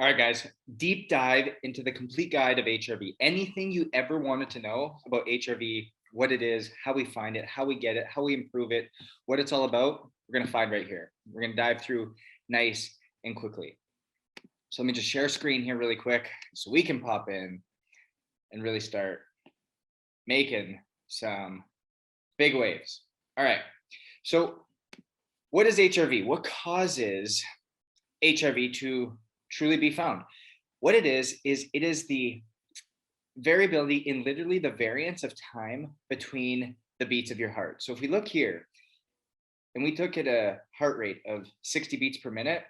All right, guys, deep dive into the complete guide of HRV. Anything you ever wanted to know about HRV, what it is, how we find it, how we get it, how we improve it, what it's all about, we're going to find right here. We're going to dive through nice and quickly. So let me just share screen here really quick so we can pop in and really start making some big waves. All right. So what is HRV? What causes HRV to truly be found? What it is it is the variability in literally the variance of time between the beats of your heart. So if we look here and we took at a heart rate of 60 beats per minute,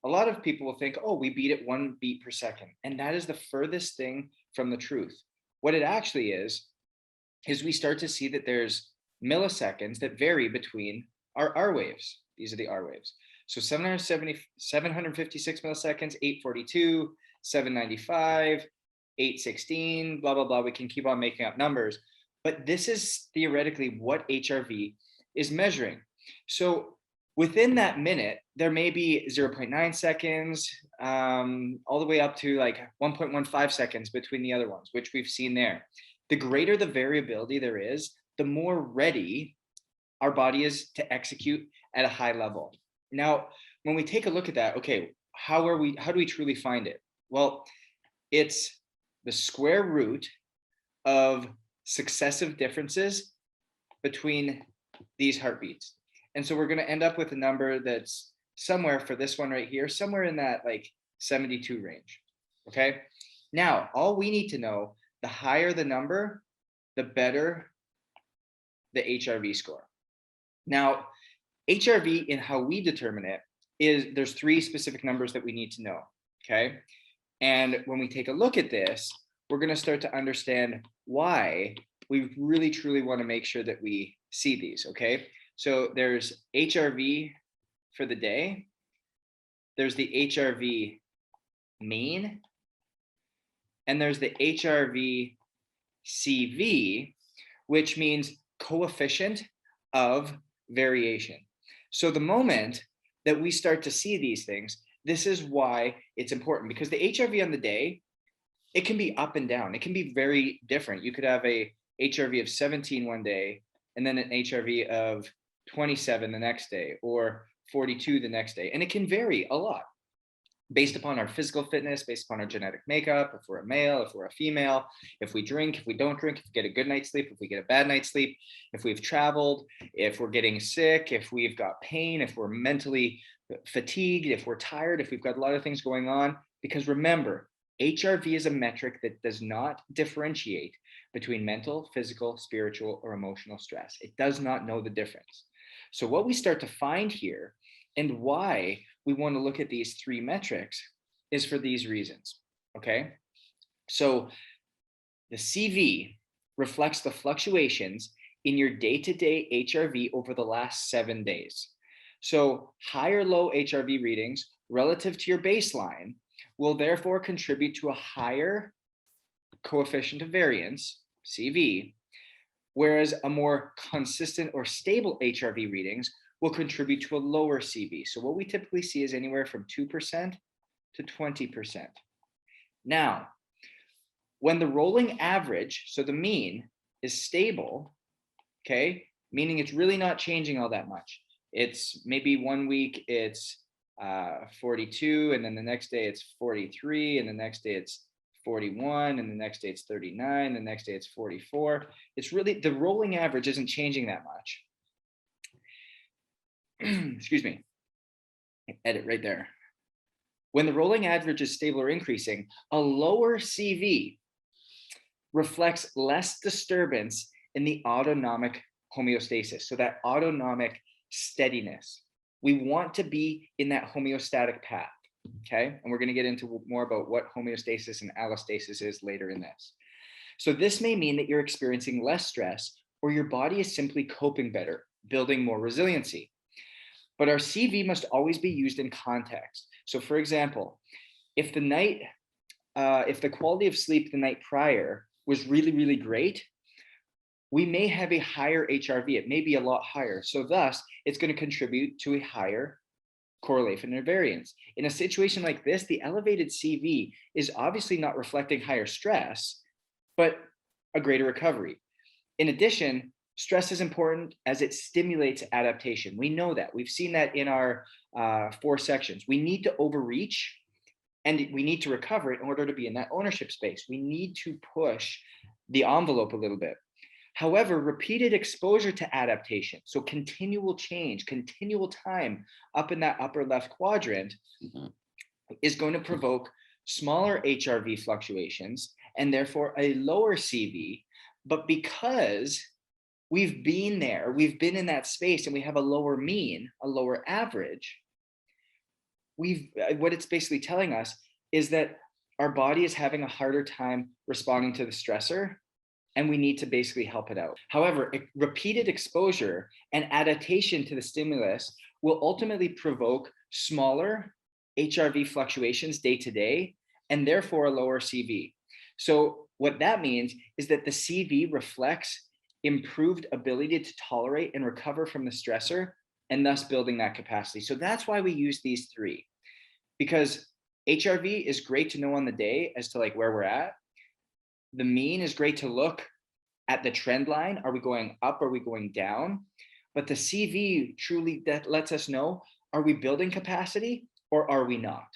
a lot of people will think, oh, we beat it 1 beat per second. And that is the furthest thing from the truth. What it actually is we start to see that there's milliseconds that vary between our R waves. These are the R waves. So 756 milliseconds, 842, 795, 816, blah, blah, blah. We can keep on making up numbers. But this is theoretically what HRV is measuring. So within that minute, there may be 0.9 seconds, all the way up to like 1.15 seconds between the other ones, which we've seen there. The greater the variability there is, the more ready our body is to execute at a high level. Now, when we take a look at that, okay, how do we truly find it? Well, it's the square root of successive differences between these heartbeats. And so we're going to end up with a number that's somewhere for this one right here, somewhere in that like 72 range. Okay. Now, all we need to know, the higher the number, the better the HRV score. Now, HRV in how we determine it is there's 3 specific numbers that we need to know. Okay. And when we take a look at this, we're going to start to understand why we really truly want to make sure that we see these. Okay. So there's HRV for the day. There's the HRV mean. And there's the HRV CV, which means coefficient of variation. So the moment that we start to see these things, this is why it's important, because the HRV on the day, it can be up and down. It can be very different. You could have a HRV of 17 one day, and then an HRV of 27 the next day, or 42 the next day. And it can vary a lot based upon our physical fitness, based upon our genetic makeup, if we're a male, if we're a female, if we drink, if we don't drink, if we get a good night's sleep, if we get a bad night's sleep, if we've traveled, if we're getting sick, if we've got pain, if we're mentally fatigued, if we're tired, if we've got a lot of things going on. Because remember, HRV is a metric that does not differentiate between mental, physical, spiritual, or emotional stress. It does not know the difference. So what we start to find here, and why we want to look at these 3 metrics, is for these reasons. Okay. So the CV reflects the fluctuations in your day-to-day HRV over the last 7 days. So high or low HRV readings relative to your baseline will therefore contribute to a higher coefficient of variance, CV, whereas a more consistent or stable HRV readings will contribute to a lower CV. So what we typically see is anywhere from 2% to 20%. Now, when the rolling average, so the mean, is stable, okay, meaning it's really not changing all that much. It's maybe 1 week it's 42, and then the next day it's 43, and the next day it's 41, and the next day it's 39, the next day it's 44. It's really, the rolling average isn't changing that much. Excuse me, edit right there. When the rolling average is stable or increasing, a lower CV reflects less disturbance in the autonomic homeostasis. So that autonomic steadiness. We want to be in that homeostatic path. Okay. And we're going to get into more about what homeostasis and allostasis is later in this. So this may mean that you're experiencing less stress, or your body is simply coping better, building more resiliency. But our CV must always be used in context. So for example, if the quality of sleep the night prior was really, really great, we may have a higher HRV. It may be a lot higher. So thus, it's going to contribute to a higher correlate for variance. In a situation like this, the elevated CV is obviously not reflecting higher stress, but a greater recovery. In addition, stress is important as it stimulates adaptation. We know that. We've seen that in our 4 sections. We need to overreach and we need to recover in order to be in that ownership space. We need to push the envelope a little bit. However, repeated exposure to adaptation, so continual change, continual time up in that upper left quadrant, is going to provoke smaller HRV fluctuations and therefore a lower CV. But because we've been there, we've been in that space, and we have a lower mean, a lower average, what it's basically telling us is that our body is having a harder time responding to the stressor, and we need to basically help it out. However, repeated exposure and adaptation to the stimulus will ultimately provoke smaller HRV fluctuations day to day, and therefore a lower CV. So what that means is that the CV reflects improved ability to tolerate and recover from the stressor, and thus building that capacity. So that's why we use these 3, because HRV is great to know on the day as to like where we're at. The mean is great to look at the trend line. Are we going up? Are we going down? But the CV truly that lets us know, are we building capacity or are we not?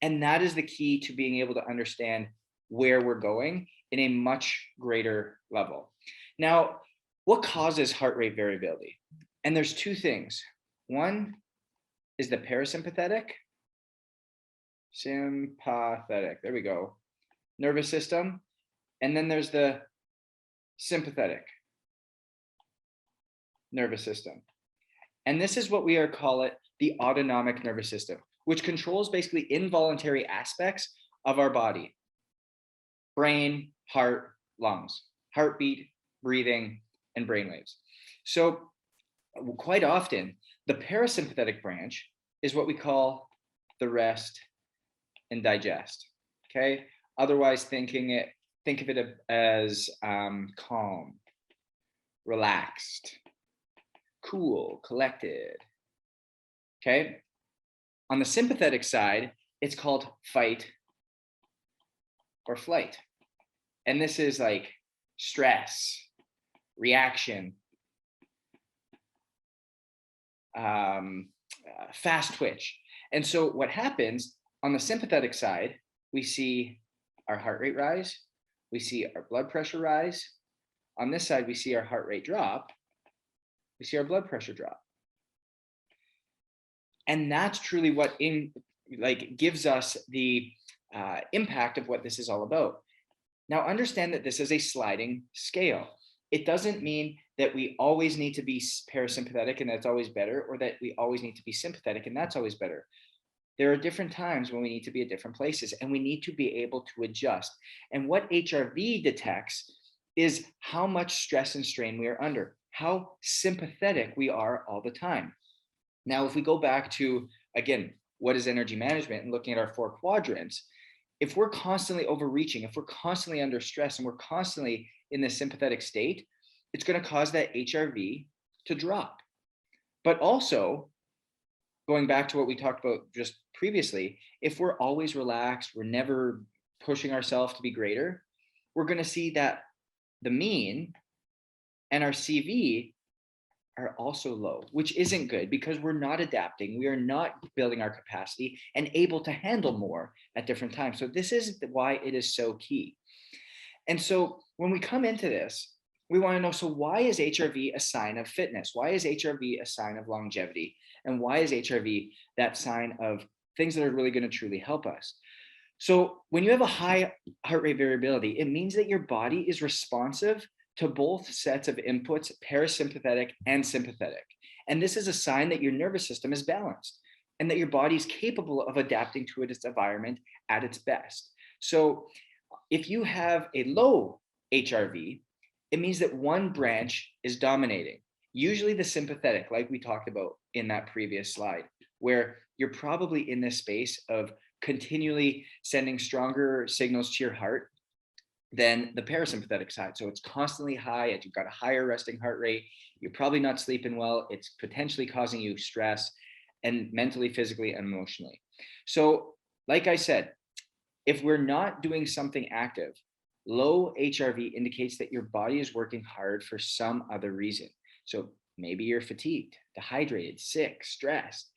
And that is the key to being able to understand where we're going in a much greater level. Now, what causes heart rate variability? And there's 2 things. One is the parasympathetic, there we go, nervous system. And then there's the sympathetic nervous system. And this is what we call it the autonomic nervous system, which controls basically involuntary aspects of our body: brain, heart, lungs, heartbeat, breathing, and brainwaves. So quite often, the parasympathetic branch is what we call the rest and digest. Okay. Otherwise, think of it as calm, relaxed, cool, collected. Okay. On the sympathetic side, it's called fight or flight. And this is like stress, reaction, fast twitch. And so what happens on the sympathetic side, we see our heart rate rise, we see our blood pressure rise. On this side, we see our heart rate drop, we see our blood pressure drop. And that's truly what gives us the impact of what this is all about. Now, understand that this is a sliding scale. It doesn't mean that we always need to be parasympathetic and that's always better, or that we always need to be sympathetic and that's always better. There are different times when we need to be at different places, and we need to be able to adjust. And what HRV detects is how much stress and strain we are under, how sympathetic we are all the time. Now, if we go back to, again, what is energy management and looking at our 4 quadrants, if we're constantly overreaching, if we're constantly under stress and we're constantly in the sympathetic state, it's going to cause that HRV to drop. But also, going back to what we talked about just previously, if we're always relaxed, we're never pushing ourselves to be greater, we're going to see that the mean and our CV are also low, which isn't good because we're not adapting. We are not building our capacity and able to handle more at different times. So this is why it is so key. And so when we come into this, we want to know, so why is HRV a sign of fitness? Why is HRV a sign of longevity? And why is HRV that sign of things that are really going to truly help us? So when you have a high heart rate variability, it means that your body is responsive to both sets of inputs, parasympathetic and sympathetic. And this is a sign that your nervous system is balanced and that your body is capable of adapting to its environment at its best. So if you have a low HRV, it means that one branch is dominating, usually the sympathetic, like we talked about in that previous slide, where you're probably in this space of continually sending stronger signals to your heart than the parasympathetic side. So it's constantly high, you've got a higher resting heart rate, you're probably not sleeping well, it's potentially causing you stress. and mentally, physically, and emotionally. So, like I said, if we're not doing something active, low HRV indicates that your body is working hard for some other reason. So maybe you're fatigued, dehydrated, sick, stressed,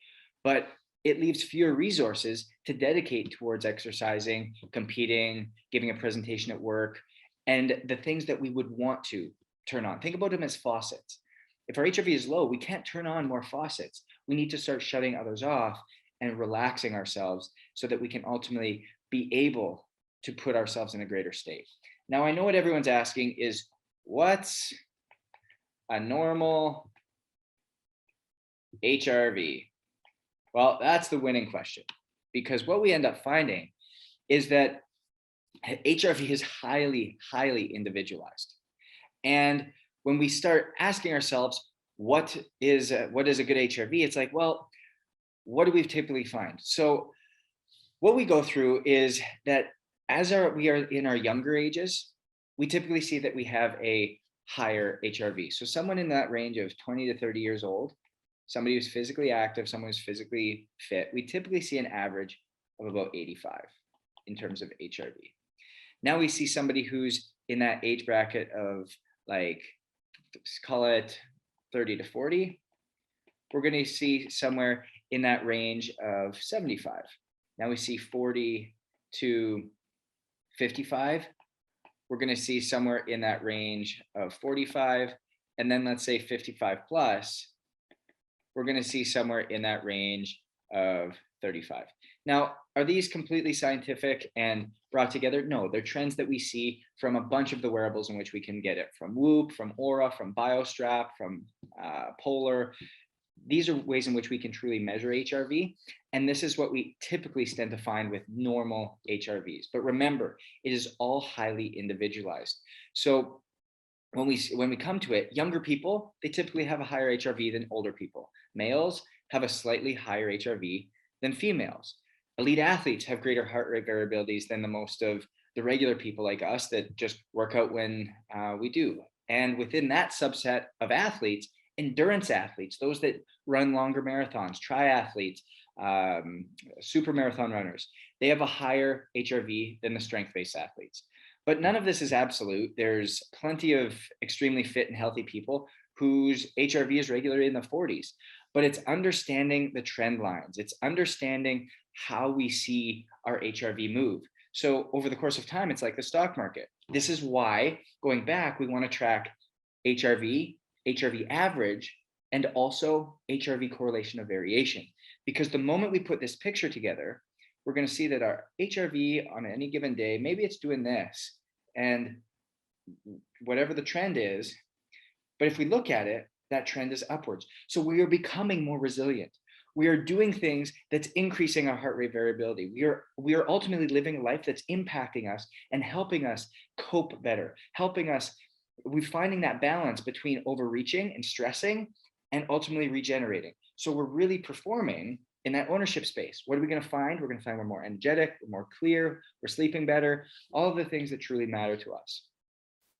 but it leaves fewer resources to dedicate towards exercising, competing, giving a presentation at work, and the things that we would want to turn on. Think about them as faucets. If our HRV is low, we can't turn on more faucets. We need to start shutting others off and relaxing ourselves so that we can ultimately be able to put ourselves in a greater state. Now, I know what everyone's asking is, what's a normal HRV? Well, that's the winning question, because what we end up finding is that HRV is highly, highly individualized. And when we start asking ourselves, what is a good HRV? It's like, well, what do we typically find? So what we go through is that as we are in our younger ages, we typically see that we have a higher HRV. So someone in that range of 20 to 30 years old, somebody who's physically active, someone who's physically fit, we typically see an average of about 85 in terms of HRV. Now we see somebody who's in that age bracket of, like, let's call it 30 to 40. We're going to see somewhere in that range of 75. Now we see 40 to 55. We're going to see somewhere in that range of 45. And then let's say 55 plus, we're going to see somewhere in that range of 35. Now, are these completely scientific and brought together? No, they're trends that we see from a bunch of the wearables in which we can get it, from Whoop, from Aura, from BioStrap, from Polar. These are ways in which we can truly measure HRV. And this is what we typically tend to find with normal HRVs. But remember, it is all highly individualized. So when we come to it, younger people, they typically have a higher HRV than older people. Males have a slightly higher HRV than females. Elite athletes have greater heart rate variabilities than the most of the regular people like us that just work out when we do. And within that subset of athletes, endurance athletes, those that run longer marathons, triathletes, super marathon runners, they have a higher HRV than the strength-based athletes. But none of this is absolute. There's plenty of extremely fit and healthy people whose HRV is regularly in the 40s. But it's understanding the trend lines. It's understanding how we see our HRV move. So over the course of time, it's like the stock market. This is why, going back, we want to track HRV, HRV average, and also HRV correlation of variation. Because the moment we put this picture together, we're going to see that our HRV on any given day, maybe it's doing this, and whatever the trend is, but if we look at it, that trend is upwards. So we are becoming more resilient. We are doing things that's increasing our heart rate variability. We are ultimately living a life that's impacting us and helping us cope better, helping us. We're finding that balance between overreaching and stressing and ultimately regenerating. So we're really performing in that ownership space. What are we going to find? We're going to find we're more energetic, we're more clear, we're sleeping better, all of the things that truly matter to us.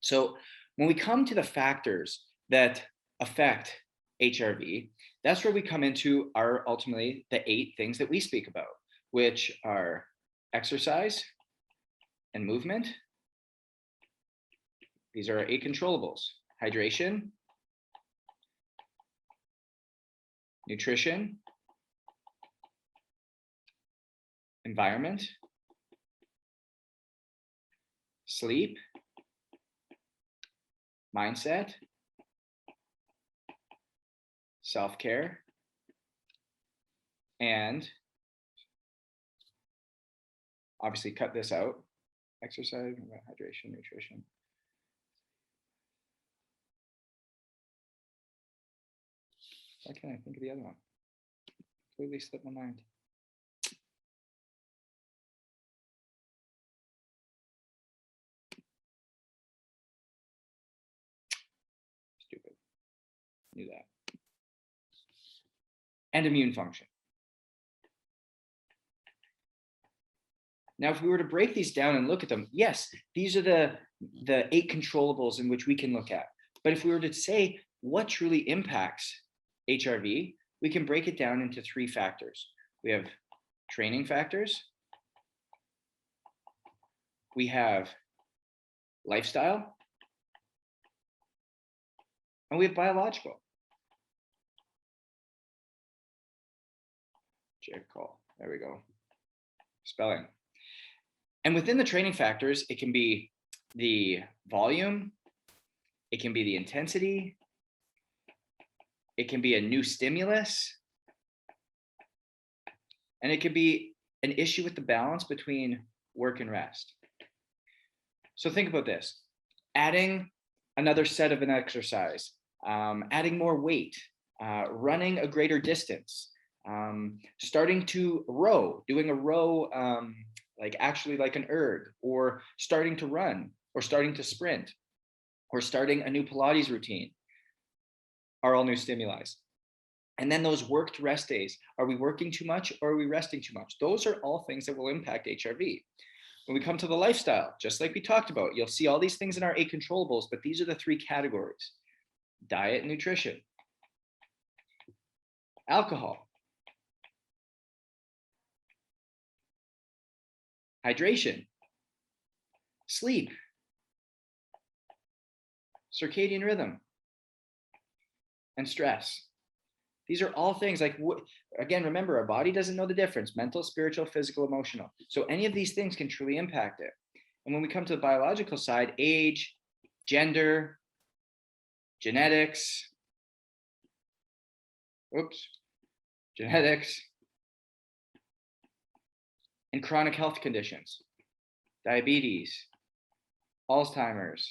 So when we come to the factors that affect HRV, that's where we come into our ultimately the 8 things that we speak about, which are exercise and movement. These are our 8 controllables: hydration, nutrition, environment, sleep, mindset, self-care, and obviously cut this out: exercise, hydration, nutrition. Why can't I think of the other one? Completely slipped my mind. Stupid. Knew that. And immune function. Now, if we were to break these down and look at them, yes, these are the 8 controllables in which we can look at. But if we were to say what truly impacts HRV, we can break it down into 3 factors. We have training factors, we have lifestyle, and we have biological. Call. There we go. Spelling. And within the training factors, it can be the volume, it can be the intensity, it can be a new stimulus, and it could be an issue with the balance between work and rest. So think about this: adding another set of an exercise, adding more weight, running a greater distance, starting to row, doing a row like an erg, or starting to run, or starting to sprint, or starting a new Pilates routine are all new stimuli. And then those worked rest days, are we working too much or are we resting too much? Those are all things that will impact HRV. When we come to the lifestyle, just like we talked about, you'll see all these things in our 8 controllables, but these are the 3 categories: diet and nutrition, alcohol, hydration, sleep, circadian rhythm, and stress. These are all things like, again, remember, our body doesn't know the difference: mental, spiritual, physical, emotional. So any of these things can truly impact it. And when we come to the biological side, age, gender, genetics, and chronic health conditions, diabetes, Alzheimer's,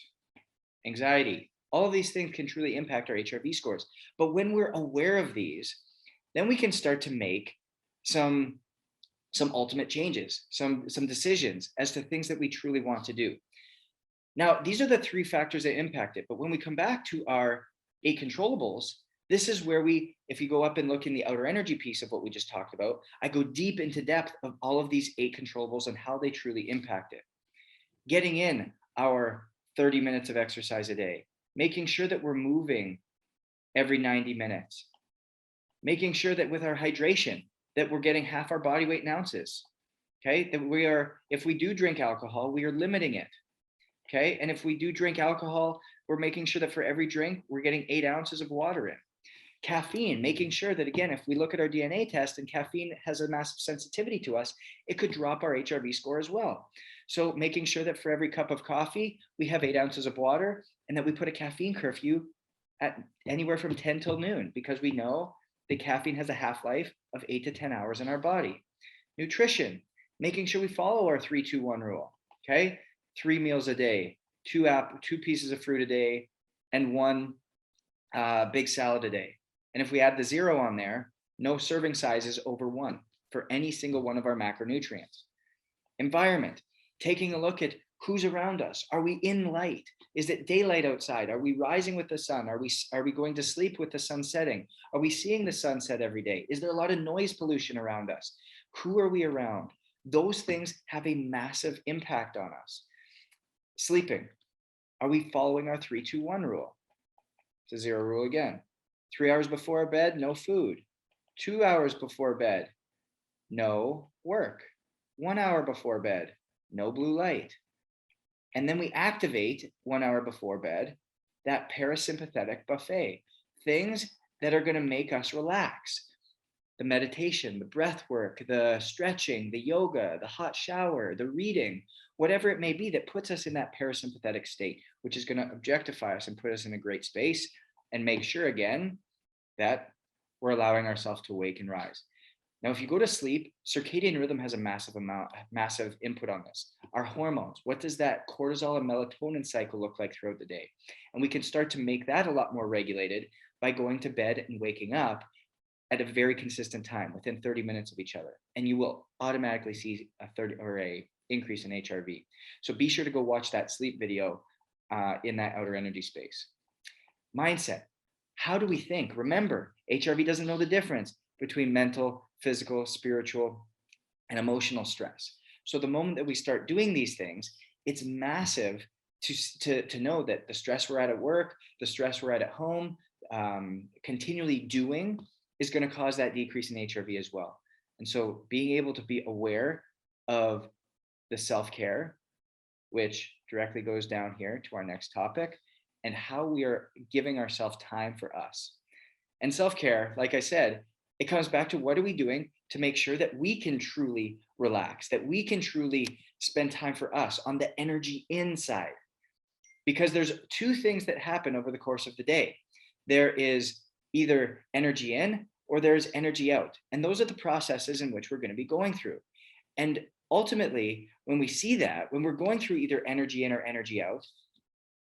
anxiety. All of these things can truly impact our HRV scores. But when we're aware of these, then we can start to make some ultimate changes, some decisions as to things that we truly want to do. Now, these are the 3 factors that impact it. But when we come back to our 8 controllables, this is where if you go up and look in the outer energy piece of what we just talked about, I go deep into depth of all of these 8 controllables and how they truly impact it. Getting in our 30 minutes of exercise a day, making sure that we're moving every 90 minutes, making sure that with our hydration, that we're getting half our body weight in ounces, okay? That if we do drink alcohol, we are limiting it, okay? And if we do drink alcohol, we're making sure that for every drink, we're getting 8 ounces of water in. Caffeine, making sure that, again, if we look at our DNA test and caffeine has a massive sensitivity to us, it could drop our HRV score as well. So making sure that for every cup of coffee, we have 8 ounces of water, and that we put a caffeine curfew at anywhere from 10 till noon, because we know that caffeine has a half-life of 8 to 10 hours in our body. Nutrition, making sure we follow our 3-2-1 rule, okay? 3 meals a day, 2 pieces of fruit a day, and 1 big salad a day. And if we add the 0 on there, no serving sizes over 1 for any single one of our macronutrients. Environment, taking a look at who's around us. Are we in light? Is it daylight outside? Are we rising with the sun? Are we going to sleep with the sun setting? Are we seeing the sunset every day? Is there a lot of noise pollution around us? Who are we around? Those things have a massive impact on us. Sleeping. Are we following our 3-2-1 rule? It's a 0 rule again. 3 hours before bed, no food. 2 hours before bed, no work. 1 hour before bed, no blue light. And then we activate 1 hour before bed, that parasympathetic buffet, things that are going to make us relax. The meditation, the breath work, the stretching, the yoga, the hot shower, the reading, whatever it may be that puts us in that parasympathetic state, which is going to objectify us and put us in a great space and make sure, again, that we're allowing ourselves to wake and rise. Now, if you go to sleep, circadian rhythm has a massive input on this. Our hormones, what does that cortisol and melatonin cycle look like throughout the day? And we can start to make that a lot more regulated by going to bed and waking up at a very consistent time, within 30 minutes of each other. And you will automatically see a increase in HRV. So be sure to go watch that sleep video in that outer energy space. Mindset. How do we think? Remember, HRV doesn't know the difference between mental, physical, spiritual, and emotional stress. So the moment that we start doing these things, it's massive to know that the stress we're at work, the stress we're at home, continually doing is going to cause that decrease in HRV as well. And so being able to be aware of the self-care, which directly goes down here to our next topic, and how we are giving ourselves time for us. And self-care, like I said, it comes back to what are we doing to make sure that we can truly relax, that we can truly spend time for us on the energy inside. Because there's two things that happen over the course of the day. There is either energy in or there's energy out. And those are the processes in which we're going to be going through. And ultimately, when we see that, when we're going through either energy in or energy out,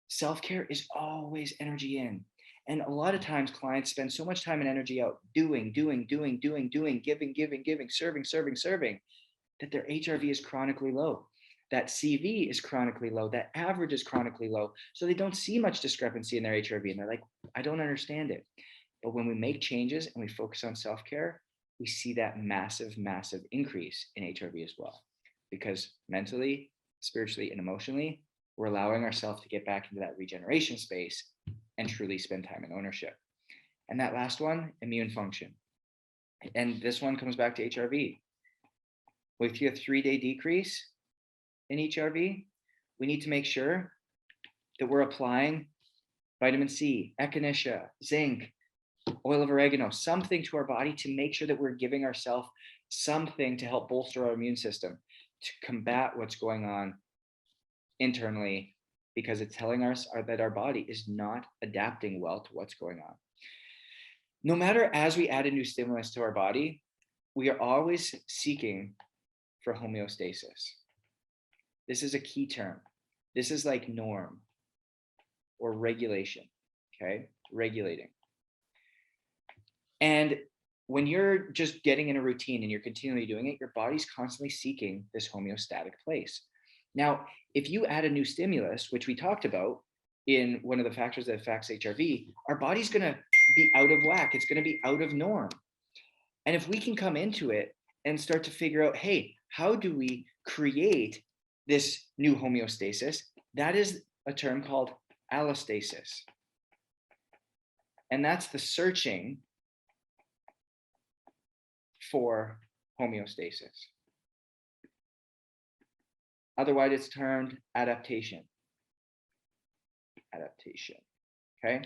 self-care is always energy in. And a lot of times clients spend so much time and energy out doing, giving, serving, that their HRV is chronically low. That CV is chronically low. That average is chronically low. So they don't see much discrepancy in their HRV. And they're like, I don't understand it. But when we make changes and we focus on self-care, we see that massive increase in HRV as well. Because mentally, spiritually, and emotionally, we're allowing ourselves to get back into that regeneration space and truly spend time in ownership. And that last one, immune function. And this one comes back to HRV. With your 3-day decrease in HRV, we need to make sure that we're applying vitamin C, echinacea, zinc, oil of oregano, something to our body to make sure that we're giving ourselves something to help bolster our immune system to combat what's going on internally, because it's telling us that our body is not adapting well to what's going on. No matter as we add a new stimulus to our body, we are always seeking for homeostasis. This is a key term. This is like norm or regulation, okay? Regulating. And when you're just getting in a routine and you're continually doing it, your body's constantly seeking this homeostatic place. Now, if you add a new stimulus, which we talked about in one of the factors that affects HRV, our body's going to be out of whack. It's going to be out of norm. And if we can come into it and start to figure out, hey, how do we create this new homeostasis? That is a term called allostasis. And that's the searching for homeostasis. Otherwise, it's termed adaptation. Adaptation, okay?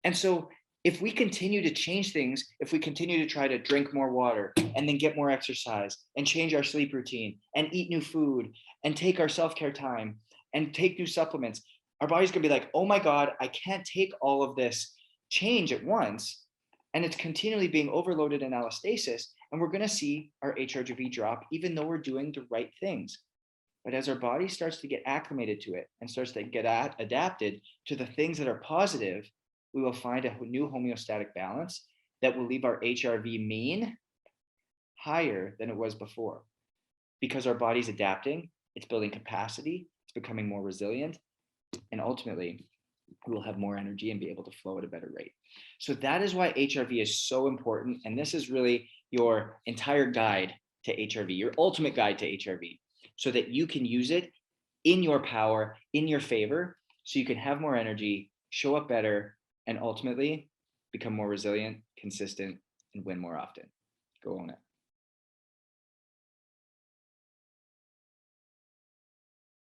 And so if we continue to change things, if we continue to try to drink more water and then get more exercise and change our sleep routine and eat new food and take our self-care time and take new supplements, our body's gonna be like, oh my God, I can't take all of this change at once. And it's continually being overloaded in allostasis. And we're gonna see our HRV drop, even though we're doing the right things. But as our body starts to get acclimated to it and starts to get adapted to the things that are positive, we will find a new homeostatic balance that will leave our HRV mean higher than it was before. Because our body's adapting, it's building capacity, it's becoming more resilient, and ultimately, we will have more energy and be able to flow at a better rate. So that is why HRV is so important. And this is really your entire guide to HRV, your ultimate guide to HRV, so that you can use it in your power, in your favor, so you can have more energy, show up better, and ultimately become more resilient, consistent, and win more often. Go own it.